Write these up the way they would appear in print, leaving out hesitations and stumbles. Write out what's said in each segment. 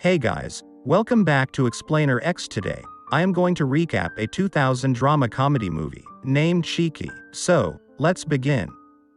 Hey guys, welcome back to Explainer X today. I am going to recap a 2000 drama comedy movie named Cheeky. So, let's begin.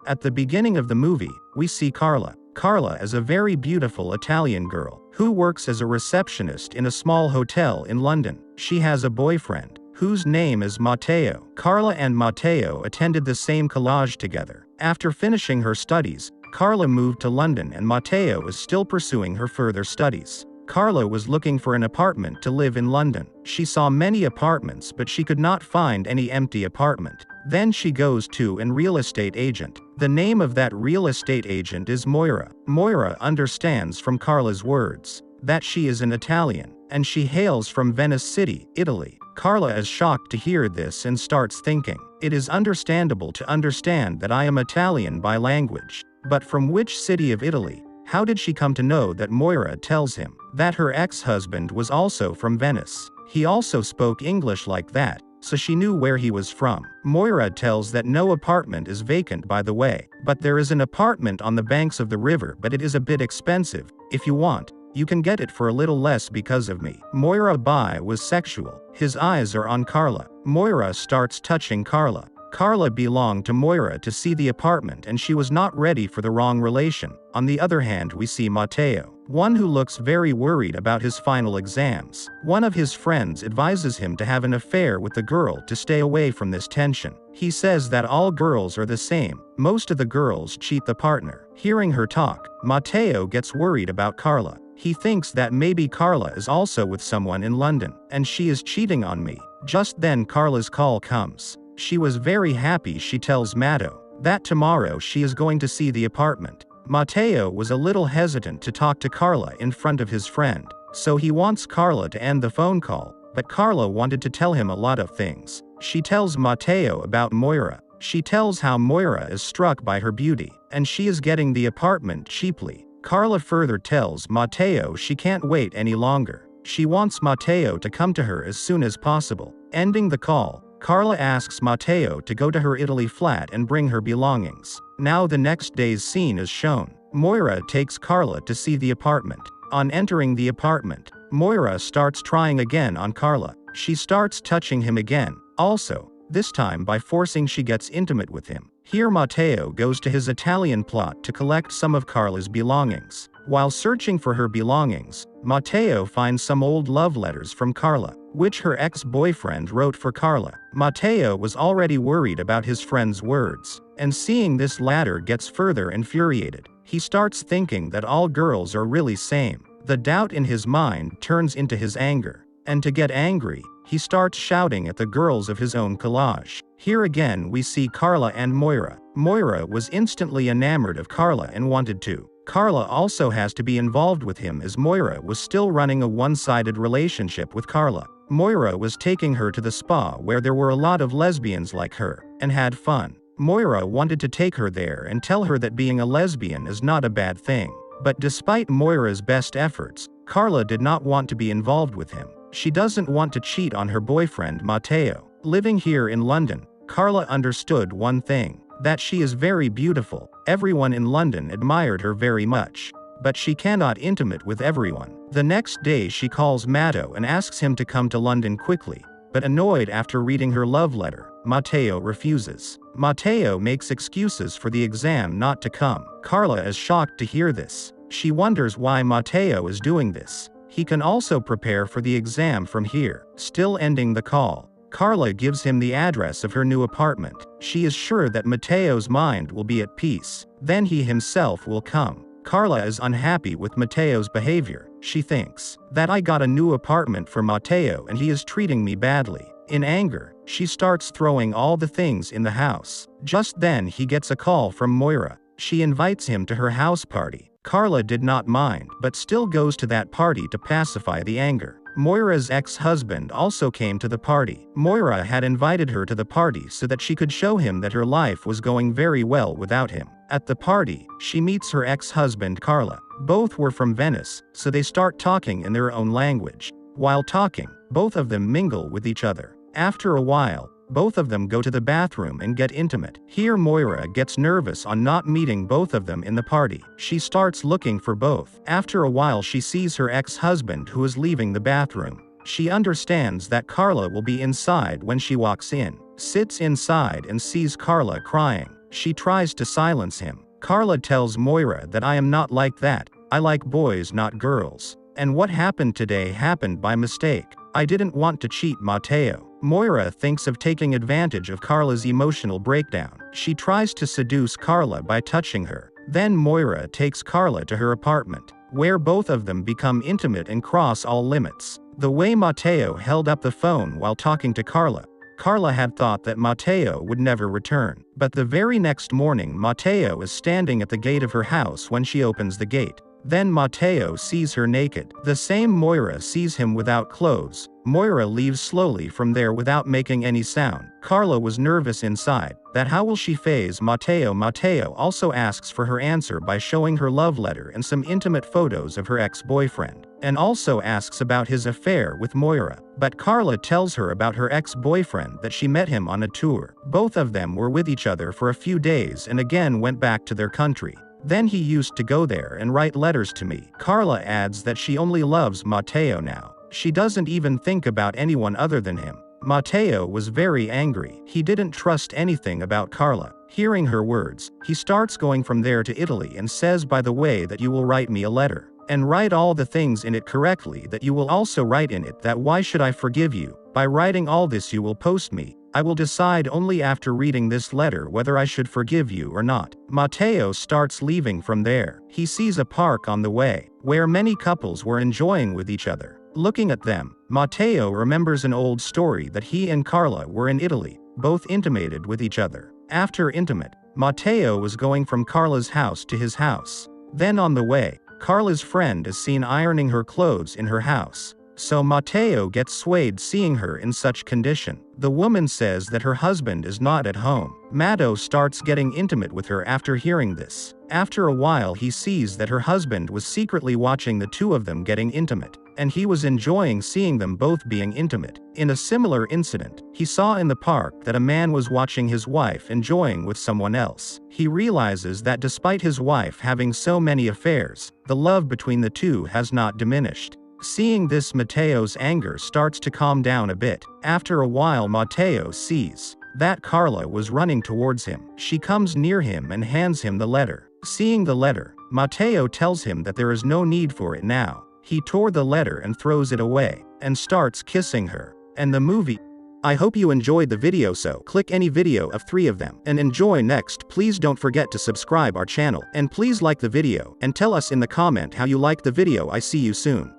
At the beginning of the movie, we see Carla. Carla is a very beautiful Italian girl who works as a receptionist in a small hotel in London. She has a boyfriend whose name is Matteo. Carla and Matteo attended the same college together. After finishing her studies, Carla moved to London and Matteo is still pursuing her further studies. Carla was looking for an apartment to live in London. She saw many apartments but she could not find any empty apartment. Then she goes to an real estate agent. The name of that real estate agent is Moira. Moira understands from Carla's words that she is an Italian, and she hails from Venice City, Italy. Carla is shocked to hear this and starts thinking, it is understandable to understand that I am Italian by language, but from which city of Italy? How did she come to know that? Moira tells him that her ex-husband was also from Venice. He also spoke English like that, so she knew where he was from. Moira tells that no apartment is vacant, by the way, but there is an apartment on the banks of the river, but it is a bit expensive. If you want, you can get it for a little less because of me. Moira was sexual. His eyes are on Carla. Moira starts touching Carla. Carla belonged to Moira to see the apartment and she was not ready for the wrong relation. On the other hand, we see Matteo, one who looks very worried about his final exams. One of his friends advises him to have an affair with the girl to stay away from this tension. He says that all girls are the same. Most of the girls cheat the partner. Hearing her talk, Matteo gets worried about Carla. He thinks that maybe Carla is also with someone in London, and she is cheating on me. Just then Carla's call comes. She was very happy. She tells Matteo that tomorrow she is going to see the apartment. Matteo was a little hesitant to talk to Carla in front of his friend, so he wants Carla to end the phone call, but Carla wanted to tell him a lot of things. She tells Matteo about Moira. She tells how Moira is struck by her beauty, and she is getting the apartment cheaply. Carla further tells Matteo she can't wait any longer. She wants Matteo to come to her as soon as possible. Ending the call, Carla asks Matteo to go to her Italy flat and bring her belongings. Now the next day's scene is shown. Moira takes Carla to see the apartment. On entering the apartment, Moira starts trying again on Carla. She starts touching him again, also, this time by forcing. She gets intimate with him. Here Matteo goes to his Italian plot to collect some of Carla's belongings. While searching for her belongings, Matteo finds some old love letters from Carla, which her ex-boyfriend wrote for Carla. Matteo was already worried about his friend's words, and seeing this latter gets further infuriated. He starts thinking that all girls are really same. The doubt in his mind turns into his anger, and to get angry, he starts shouting at the girls of his own collage. Here again we see Carla and Moira. Moira was instantly enamored of Carla and wanted to. Carla also has to be involved with him as Moira was still running a one-sided relationship with Carla. Moira was taking her to the spa where there were a lot of lesbians like her, and had fun. Moira wanted to take her there and tell her that being a lesbian is not a bad thing. But despite Moira's best efforts, Carla did not want to be involved with him. She doesn't want to cheat on her boyfriend Matteo. Living here in London, Carla understood one thing, that she is very beautiful. Everyone in London admired her very much. But she cannot intimate with everyone. The next day she calls Matteo and asks him to come to London quickly. But annoyed after reading her love letter, Matteo refuses. Matteo makes excuses for the exam not to come. Carla is shocked to hear this. She wonders why Matteo is doing this. He can also prepare for the exam from here. Still ending the call, Carla gives him the address of her new apartment. She is sure that Matteo's mind will be at peace. Then he himself will come. Carla is unhappy with Matteo's behavior. She thinks that I got a new apartment for Matteo and he is treating me badly. In anger, she starts throwing all the things in the house. Just then he gets a call from Moira. She invites him to her house party. Carla did not mind, but still goes to that party to pacify the anger. Moira's ex-husband also came to the party. Moira had invited her to the party so that she could show him that her life was going very well without him. At the party, she meets her ex-husband Carla. Both were from Venice, so they start talking in their own language. While talking, both of them mingle with each other. After a while, Both of them go to the bathroom and get intimate. Here Moira gets nervous on not meeting both of them in the party. She starts looking for both. After a while she sees her ex-husband who is leaving the bathroom. She understands that Carla will be inside when she walks in. Sits inside and sees Carla crying. She tries to silence him. Carla tells Moira that I am not like that. I like boys, not girls. And what happened today happened by mistake. I didn't want to cheat Mateo. Moira thinks of taking advantage of Carla's emotional breakdown. She tries to seduce Carla by touching her. Then Moira takes Carla to her apartment, where both of them become intimate and cross all limits. The way Mateo held up the phone while talking to Carla, Carla had thought that Mateo would never return. But the very next morning Mateo is standing at the gate of her house when she opens the gate. Then Mateo sees her naked. The same Moira sees him without clothes. Moira leaves slowly from there without making any sound. Carla was nervous inside, that how will she face Mateo? Mateo also asks for her answer by showing her love letter and some intimate photos of her ex-boyfriend, and also asks about his affair with Moira. But Carla tells her about her ex-boyfriend, that she met him on a tour. Both of them were with each other for a few days and again went back to their country. Then he used to go there and write letters to me. Carla adds that she only loves Mateo now. She doesn't even think about anyone other than him. Mateo was very angry. He didn't trust anything about Carla. Hearing her words, he starts going from there to Italy and says, by the way, that you will write me a letter. And write all the things in it correctly, that you will also write in it that why should I forgive you? By writing all this you will post me. I will decide only after reading this letter whether I should forgive you or not. Mateo starts leaving from there. He sees a park on the way, where many couples were enjoying with each other. Looking at them, Mateo remembers an old story that he and Carla were in Italy, both intimated with each other. After intimate, Mateo was going from Carla's house to his house. Then on the way, Carla's friend is seen ironing her clothes in her house. So Mateo gets swayed seeing her in such condition. The woman says that her husband is not at home. Mateo starts getting intimate with her after hearing this. After a while he sees that her husband was secretly watching the two of them getting intimate, and he was enjoying seeing them both being intimate. In a similar incident, he saw in the park that a man was watching his wife enjoying with someone else. He realizes that despite his wife having so many affairs, the love between the two has not diminished. Seeing this, Mateo's anger starts to calm down a bit. After a while Mateo sees that Carla was running towards him. She comes near him and hands him the letter. Seeing the letter, Mateo tells him that there is no need for it now. He tore the letter and throws it away, and starts kissing her. And the movie. I hope you enjoyed the video, so click any video of 3 of them and enjoy next. Please don't forget to subscribe our channel, and please like the video and tell us in the comment how you like the video. I see you soon.